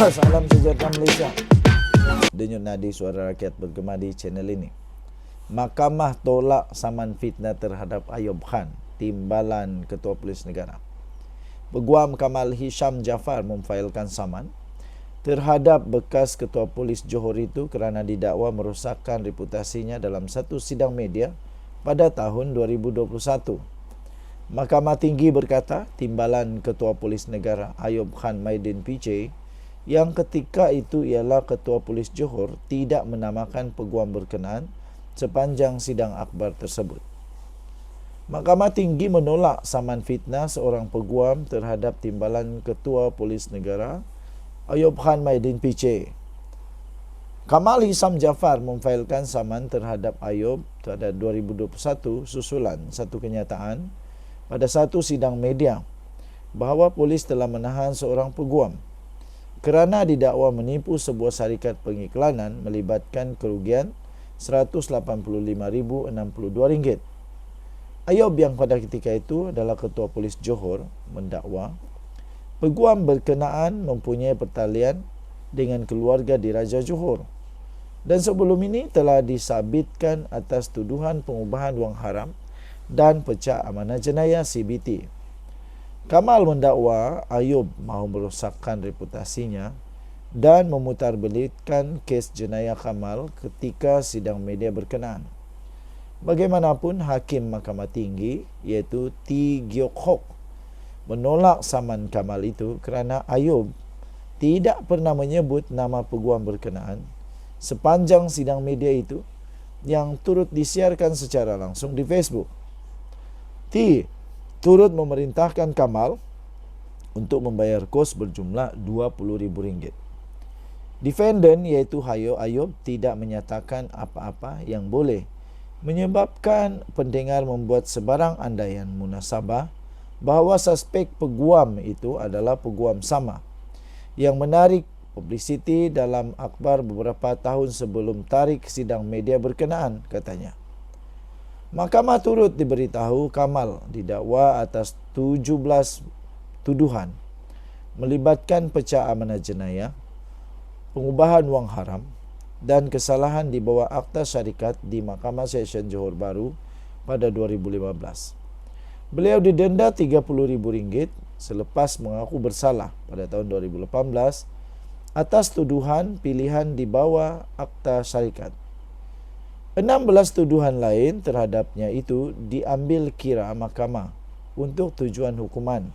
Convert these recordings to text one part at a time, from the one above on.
Salam sejahtera Malaysia. Denyut nadi suara rakyat bergema di channel ini. Mahkamah tolak saman fitnah terhadap Ayub Khan, timbalan Ketua Polis Negara. Peguam Kamal Hisham Jaafar memfailkan saman terhadap bekas Ketua Polis Johor itu kerana didakwa merosakkan reputasinya dalam satu sidang media pada tahun 2021. Mahkamah Tinggi berkata timbalan Ketua Polis Negara Ayub Khan Maidin PJ yang ketika itu ialah Ketua Polis Johor tidak menamakan peguam berkenaan sepanjang sidang akbar tersebut. Mahkamah Tinggi menolak saman fitnah seorang peguam terhadap timbalan Ketua Polis Negara Ayub Khan Maidin PJ. Kamal Hisham Jaafar memfailkan saman terhadap Ayub pada 2021 susulan satu kenyataan pada satu sidang media bahawa polis telah menahan seorang peguam kerana didakwa menipu sebuah syarikat pengiklanan melibatkan kerugian RM185,062. Ayub yang pada ketika itu adalah Ketua Polis Johor mendakwa peguam berkenaan mempunyai pertalian dengan keluarga diraja Johor dan sebelum ini telah disabitkan atas tuduhan pengubahan wang haram dan pecah amanah jenayah CBT. Kamal mendakwa Ayub mahu merosakkan reputasinya dan memutarbelitkan kes jenayah Kamal ketika sidang media berkenaan. Bagaimanapun, Hakim Mahkamah Tinggi iaitu T. Giok Hock menolak saman Kamal itu kerana Ayub tidak pernah menyebut nama peguam berkenaan sepanjang sidang media itu yang turut disiarkan secara langsung di Facebook. T turut memerintahkan Kamal untuk membayar kos berjumlah RM20,000. Defendant iaitu Ayub tidak menyatakan apa-apa yang boleh menyebabkan pendengar membuat sebarang andaian munasabah bahawa suspek peguam itu adalah peguam sama yang menarik publicity dalam akhbar beberapa tahun sebelum tarik sidang media berkenaan, katanya. Mahkamah turut diberitahu Kamal didakwa atas 17 tuduhan melibatkan pecah amanah jenayah, pengubahan wang haram dan kesalahan di bawah akta syarikat di Mahkamah Seksyen Johor Bahru pada 2015. Beliau didenda RM30,000 selepas mengaku bersalah pada tahun 2018 atas tuduhan pilihan di bawah akta syarikat. 16 tuduhan lain terhadapnya itu diambil kira mahkamah untuk tujuan hukuman,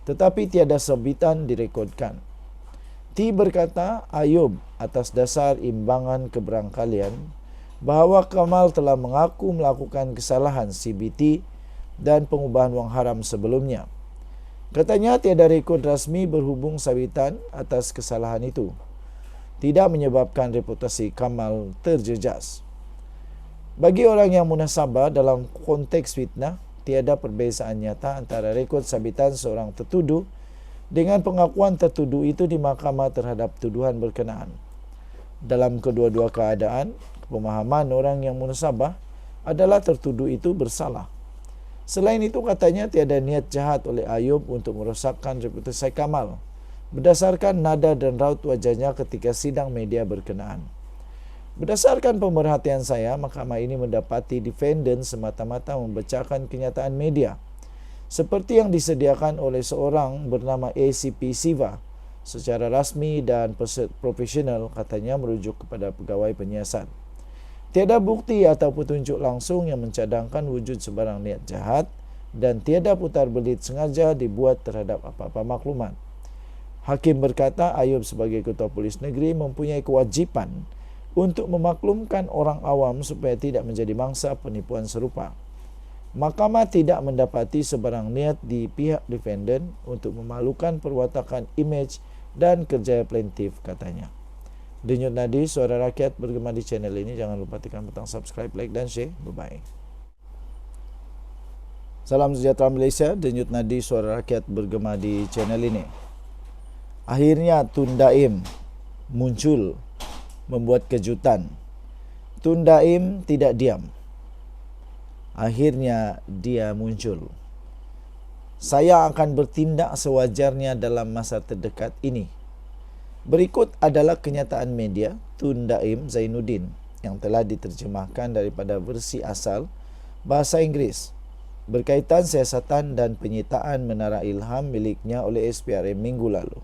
tetapi tiada sabitan direkodkan. T berkata Ayub atas dasar imbangan keberangkalian bahawa Kamal telah mengaku melakukan kesalahan CBT dan pengubahan wang haram sebelumnya. Katanya tiada rekod rasmi berhubung sabitan atas kesalahan itu. Tidak menyebabkan reputasi Kamal terjejas. Bagi orang yang munasabah dalam konteks fitnah, tiada perbezaan nyata antara rekod sabitan seorang tertuduh dengan pengakuan tertuduh itu di mahkamah terhadap tuduhan berkenaan. Dalam kedua-dua keadaan, pemahaman orang yang munasabah adalah tertuduh itu bersalah. Selain itu, katanya tiada niat jahat oleh Ayub untuk merosakkan reputasi Kamal berdasarkan nada dan raut wajahnya ketika sidang media berkenaan. Berdasarkan pemerhatian saya, mahkamah ini mendapati defendant semata-mata membacakan kenyataan media seperti yang disediakan oleh seorang bernama ACP Siva secara rasmi dan profesional, katanya merujuk kepada pegawai penyiasat. Tiada bukti atau petunjuk langsung yang mencadangkan wujud sebarang niat jahat dan tiada putar belit sengaja dibuat terhadap apa-apa maklumat. Hakim berkata Ayub sebagai Ketua Polis Negeri mempunyai kewajipan untuk memaklumkan orang awam supaya tidak menjadi mangsa penipuan serupa. Mahkamah tidak mendapati sebarang niat di pihak defendant untuk memalukan perwatakan imej dan kerjaya plaintiff, katanya. Denyut nadi suara rakyat bergema di channel ini. Jangan lupa tekan butang subscribe, like dan share. Bye-bye. Salam sejahtera Malaysia, denyut nadi suara rakyat bergema di channel ini. Akhirnya Tun Daim muncul membuat kejutan. Tun Daim tidak diam. Akhirnya dia muncul. Saya akan bertindak sewajarnya dalam masa terdekat ini. Berikut adalah kenyataan media Tun Daim Zainuddin yang telah diterjemahkan daripada versi asal bahasa Inggris berkaitan siasatan dan penyitaan Menara Ilham miliknya oleh SPRM minggu lalu.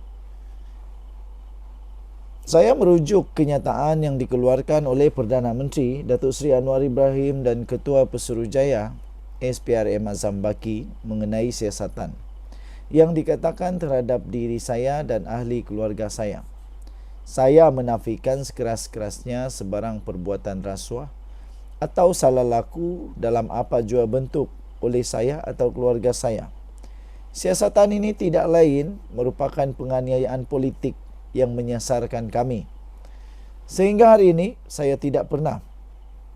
Saya merujuk kenyataan yang dikeluarkan oleh Perdana Menteri Datuk Seri Anwar Ibrahim dan Ketua Pesuruhjaya SPRM Azam Baki mengenai siasatan yang dikatakan terhadap diri saya dan ahli keluarga saya. Saya menafikan sekeras-kerasnya sebarang perbuatan rasuah atau salah laku dalam apa jua bentuk oleh saya atau keluarga saya. Siasatan ini tidak lain merupakan penganiayaan politik yang menyasarkan kami. Sehingga hari ini saya tidak pernah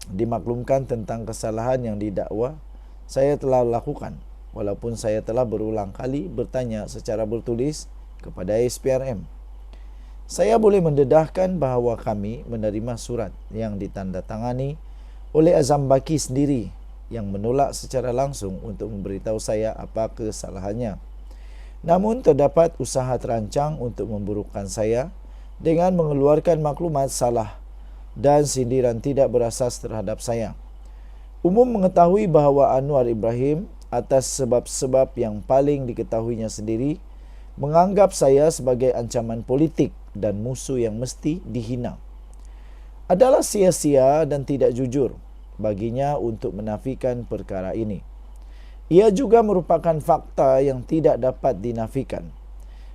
dimaklumkan tentang kesalahan yang didakwa saya telah lakukan, walaupun saya telah berulang kali bertanya secara bertulis kepada SPRM. Saya boleh mendedahkan bahawa kami menerima surat yang ditandatangani oleh Azam Baki sendiri yang menolak secara langsung untuk memberitahu saya apa kesalahannya. Namun terdapat usaha terancang untuk memburukkan saya dengan mengeluarkan maklumat salah dan sindiran tidak berasas terhadap saya. Umum mengetahui bahawa Anwar Ibrahim atas sebab-sebab yang paling diketahuinya sendiri menganggap saya sebagai ancaman politik dan musuh yang mesti dihina. Adalah sia-sia dan tidak jujur baginya untuk menafikan perkara ini. Ia juga merupakan fakta yang tidak dapat dinafikan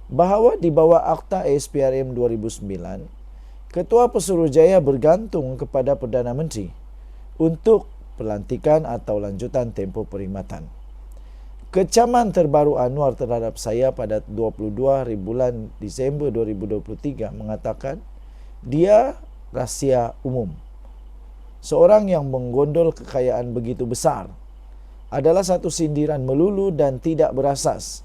bahawa di bawah Akta SPRM 2009, Ketua Pesuruhjaya bergantung kepada Perdana Menteri untuk pelantikan atau lanjutan tempoh perkhidmatan. Kecaman terbaru Anwar terhadap saya pada 22 bulan Disember 2023 mengatakan dia rahsia umum. Seorang yang menggondol kekayaan begitu besar adalah satu sindiran melulu dan tidak berasas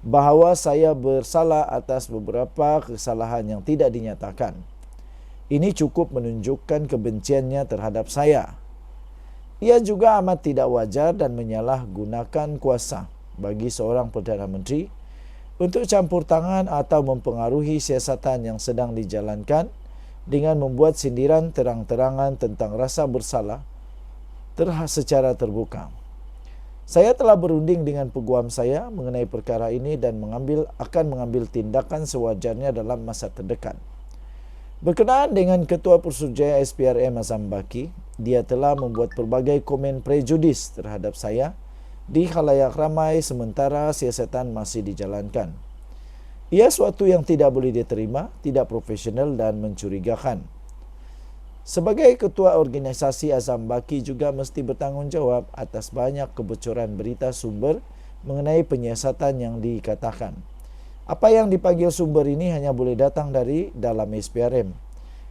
bahawa saya bersalah atas beberapa kesalahan yang tidak dinyatakan. Ini cukup menunjukkan kebenciannya terhadap saya. Ia juga amat tidak wajar dan menyalahgunakan kuasa bagi seorang Perdana Menteri untuk campur tangan atau mempengaruhi siasatan yang sedang dijalankan dengan membuat sindiran terang-terangan tentang rasa bersalah secara terbuka. Saya telah berunding dengan peguam saya mengenai perkara ini dan akan mengambil tindakan sewajarnya dalam masa terdekat. Berkenaan dengan Ketua Pesuruhjaya SPRM Azam Baki, dia telah membuat pelbagai komen prejudis terhadap saya di khalayak ramai sementara siasatan masih dijalankan. Ia suatu yang tidak boleh diterima, tidak profesional dan mencurigakan. Sebagai ketua organisasi, Azam Baki juga mesti bertanggungjawab atas banyak kebocoran berita sumber mengenai penyiasatan yang dikatakan. Apa yang dipanggil sumber ini hanya boleh datang dari dalam SPRM,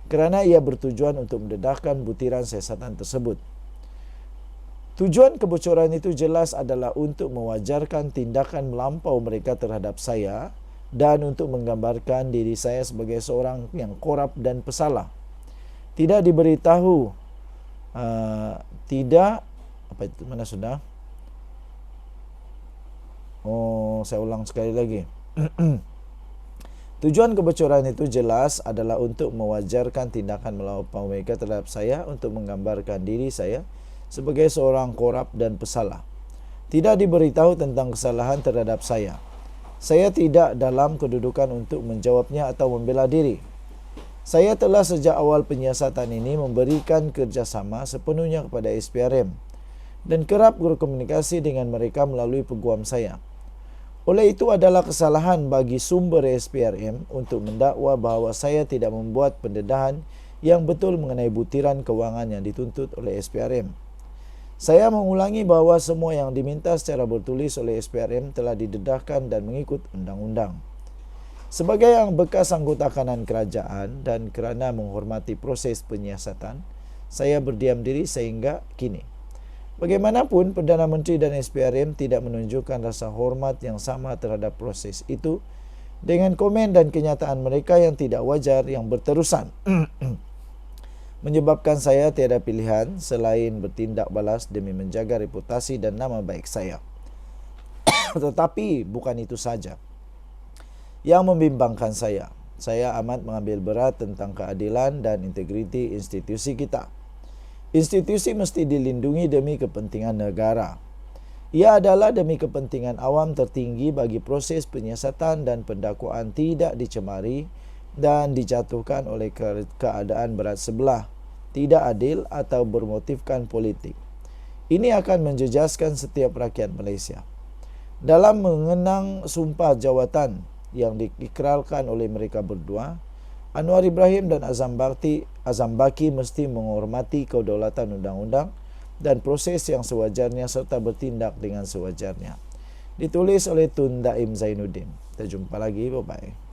kerana ia bertujuan untuk mendedahkan butiran siasatan tersebut. Tujuan kebocoran itu jelas adalah untuk mewajarkan tindakan melampau mereka terhadap saya dan untuk menggambarkan diri saya sebagai seorang yang korup dan pesalah. Tidak diberitahu, mana sudah? Saya ulang sekali lagi. Tujuan kebocoran itu jelas adalah untuk mewajarkan tindakan melampau mereka terhadap saya untuk menggambarkan diri saya sebagai seorang korup dan pesalah. Tidak diberitahu tentang kesalahan terhadap saya. Saya tidak dalam kedudukan untuk menjawabnya atau membela diri. Saya telah sejak awal penyiasatan ini memberikan kerjasama sepenuhnya kepada SPRM dan kerap berkomunikasi dengan mereka melalui peguam saya. Oleh itu adalah kesalahan bagi sumber SPRM untuk mendakwa bahawa saya tidak membuat pendedahan yang betul mengenai butiran kewangan yang dituntut oleh SPRM. Saya mengulangi bahawa semua yang diminta secara bertulis oleh SPRM telah didedahkan dan mengikut undang-undang. Sebagai yang bekas anggota kanan kerajaan dan kerana menghormati proses penyiasatan, saya berdiam diri sehingga kini. Bagaimanapun, Perdana Menteri dan SPRM tidak menunjukkan rasa hormat yang sama terhadap proses itu dengan komen dan kenyataan mereka yang tidak wajar yang berterusan. Menyebabkan saya tiada pilihan selain bertindak balas demi menjaga reputasi dan nama baik saya. Tetapi bukan itu saja yang membimbangkan saya. Saya amat mengambil berat tentang keadilan dan integriti institusi kita. Institusi mesti dilindungi demi kepentingan negara. Ia adalah demi kepentingan awam tertinggi bagi proses penyiasatan dan pendakwaan tidak dicemari dan dijatuhkan oleh keadaan berat sebelah, tidak adil atau bermotifkan politik. Ini akan menjejaskan setiap rakyat Malaysia. Dalam mengenang sumpah jawatan yang diikrarkan oleh mereka berdua, Anwar Ibrahim dan Azam Baki mesti menghormati kedaulatan undang-undang dan proses yang sewajarnya serta bertindak dengan sewajarnya. Ditulis oleh Tun Daim Zainuddin. Kita jumpa lagi, bye-bye.